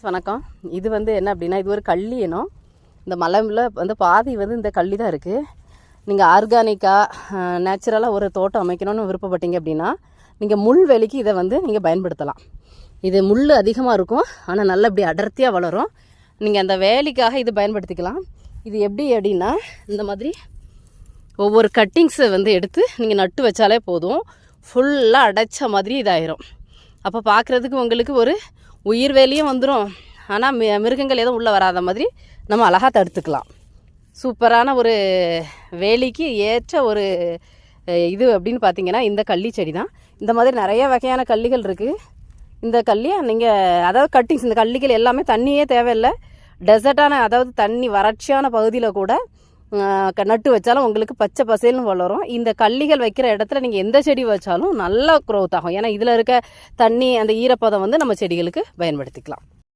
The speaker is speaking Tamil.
வணக்கம். இது என்ன அப்படின்னா, இது ஒரு கள்ளி இனம். இந்த மலையில் பாதி இந்த கள்ளி தான் இருக்குது. நீங்கள் ஆர்கானிக்காக நேச்சுரலாக ஒரு தோட்டம் அமைக்கணும்னு விருப்பப்பட்டீங்க அப்படின்னா நீங்கள் முள்வெளிக்கு இதை நீங்கள் பயன்படுத்தலாம். இது முள் அதிகமாக இருக்கும், ஆனால் நல்லா இப்படி அடர்த்தியாக வளரும். நீங்கள் அந்த வேலிக்காக இது பயன்படுத்திக்கலாம். இது எப்படி அப்படின்னா, இந்த மாதிரி ஒவ்வொரு கட்டிங்ஸை எடுத்து நீங்கள் நட்டு வச்சாலே போதும், ஃபுல்லாக அடைச்ச மாதிரி இதாயிரும். அப்போ பார்க்குறதுக்கு உங்களுக்கு ஒரு உயிர் வேலியும் வந்துடும், ஆனால் மிருகங்கள் எதுவும் உள்ளே வராத மாதிரி நம்ம அழகாக தடுத்துக்கலாம். சூப்பரான ஒரு வேலிக்கு ஏற்ற ஒரு இது அப்படின்னு பார்த்தீங்கன்னா இந்த கள்ளி செடி தான். இந்த மாதிரி நிறைய வகையான கள்ளிகள் இருக்குது. இந்த கள்ளியை நீங்கள் அதாவது கட்டிங்ஸ், இந்த கள்ளிகள் எல்லாமே தண்ணியே தேவையில்லை. டெசர்ட்டான அதாவது தண்ணி வறட்சியான பகுதியில் கூட நட்டு வச்சாலும் உங்களுக்கு பச்சை பசேல்னு வளரும். இந்த கள்ளிகள் வைக்கிற இடத்துல நீங்கள் எந்த செடி வச்சாலும் நல்லா க்ரோத் ஆகும். ஏன்னா இதில் இருக்க தண்ணி அந்த ஈரப்பதம் நம்ம செடிகளுக்கு பயன்படுத்திக்கலாம்.